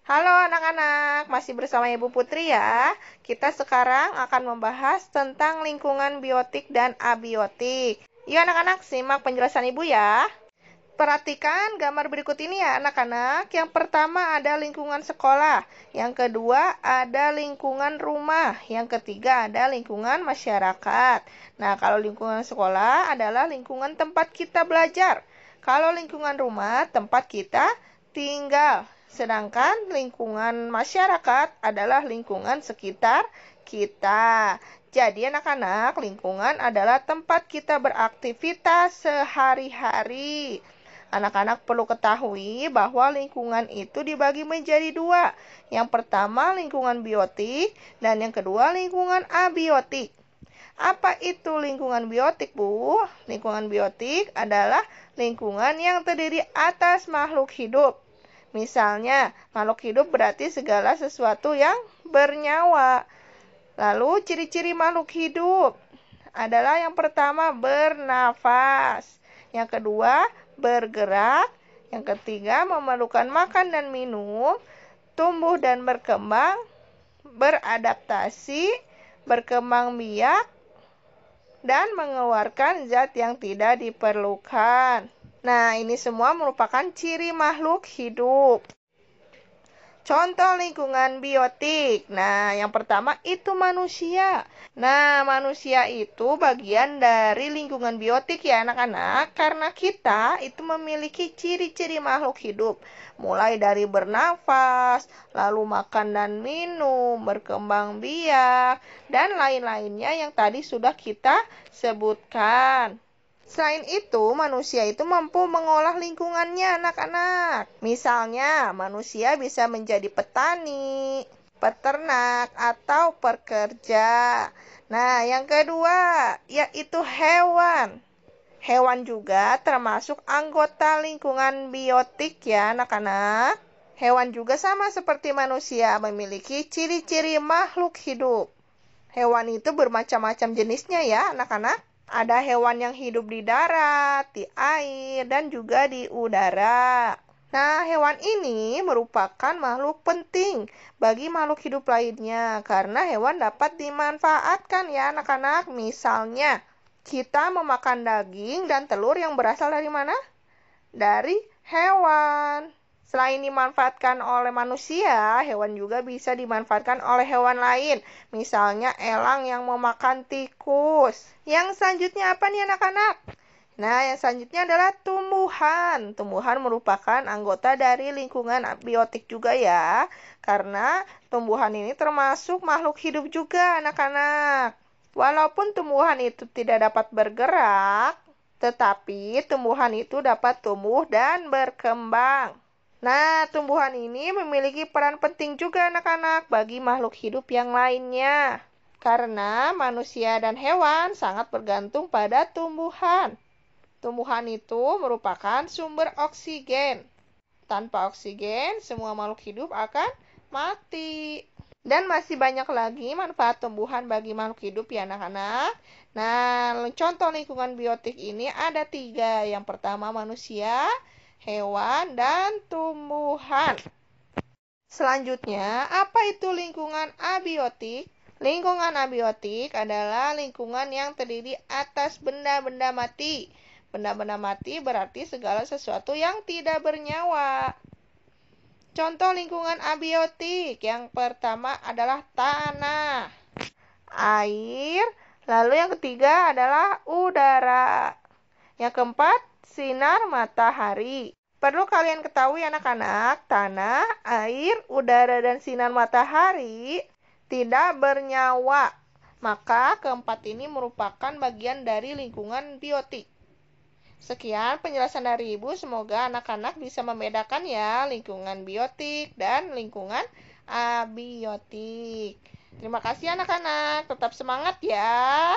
Halo anak-anak, masih bersama Ibu Putri ya. Kita sekarang akan membahas tentang lingkungan biotik dan abiotik. Yuk anak-anak, simak penjelasan Ibu ya. Perhatikan gambar berikut ini ya anak-anak. Yang pertama ada lingkungan sekolah. Yang kedua ada lingkungan rumah. Yang ketiga ada lingkungan masyarakat. Nah, kalau lingkungan sekolah adalah lingkungan tempat kita belajar. Kalau lingkungan rumah, tempat kita tinggal. Sedangkan lingkungan masyarakat adalah lingkungan sekitar kita. Jadi anak-anak, lingkungan adalah tempat kita beraktivitas sehari-hari. Anak-anak perlu ketahui bahwa lingkungan itu dibagi menjadi dua. Yang pertama lingkungan biotik dan yang kedua lingkungan abiotik. Apa itu lingkungan biotik, Bu? Lingkungan biotik adalah lingkungan yang terdiri atas makhluk hidup. Misalnya, makhluk hidup berarti segala sesuatu yang bernyawa. Lalu, ciri-ciri makhluk hidup adalah yang pertama bernafas, yang kedua bergerak, yang ketiga memerlukan makan dan minum, tumbuh dan berkembang, beradaptasi, berkembang biak, dan mengeluarkan zat yang tidak diperlukan. Nah, ini semua merupakan ciri makhluk hidup. Contoh lingkungan biotik. Nah, yang pertama itu manusia. Nah, manusia itu bagian dari lingkungan biotik ya anak-anak. Karena kita itu memiliki ciri-ciri makhluk hidup. Mulai dari bernafas, lalu makan dan minum, berkembang biak, dan lain-lainnya yang tadi sudah kita sebutkan. Selain itu, manusia itu mampu mengolah lingkungannya, anak-anak. Misalnya, manusia bisa menjadi petani, peternak, atau pekerja. Nah, yang kedua, yaitu hewan. Hewan juga termasuk anggota lingkungan biotik ya, anak-anak. Hewan juga sama seperti manusia, memiliki ciri-ciri makhluk hidup. Hewan itu bermacam-macam jenisnya ya, anak-anak. Ada hewan yang hidup di darat, di air, dan juga di udara. Nah, hewan ini merupakan makhluk penting bagi makhluk hidup lainnya karena hewan dapat dimanfaatkan ya anak-anak. Misalnya, kita memakan daging dan telur yang berasal dari mana? Dari hewan. Selain dimanfaatkan oleh manusia, hewan juga bisa dimanfaatkan oleh hewan lain. Misalnya elang yang memakan tikus. Yang selanjutnya apa nih anak-anak? Nah, yang selanjutnya adalah tumbuhan. Tumbuhan merupakan anggota dari lingkungan biotik juga ya. Karena tumbuhan ini termasuk makhluk hidup juga anak-anak. Walaupun tumbuhan itu tidak dapat bergerak, tetapi tumbuhan itu dapat tumbuh dan berkembang. Nah, tumbuhan ini memiliki peran penting juga anak-anak bagi makhluk hidup yang lainnya. Karena manusia dan hewan sangat bergantung pada tumbuhan. Tumbuhan itu merupakan sumber oksigen. Tanpa oksigen, semua makhluk hidup akan mati. Dan masih banyak lagi manfaat tumbuhan bagi makhluk hidup ya anak-anak. Nah, contoh lingkungan biotik ini ada 3. Yang pertama manusia, hewan, dan tumbuhan. Selanjutnya, apa itu lingkungan abiotik? Lingkungan abiotik adalah lingkungan yang terdiri atas benda-benda mati. Benda-benda mati berarti segala sesuatu yang tidak bernyawa. Contoh lingkungan abiotik. Yang pertama adalah tanah, air, lalu yang ketiga adalah udara. Yang keempat, sinar matahari. Perlu kalian ketahui anak-anak, tanah, air, udara, dan sinar matahari tidak bernyawa. Maka keempat ini merupakan bagian dari lingkungan biotik. Sekian penjelasan dari Ibu, semoga anak-anak bisa membedakan ya lingkungan biotik dan lingkungan abiotik. Terima kasih anak-anak, tetap semangat ya.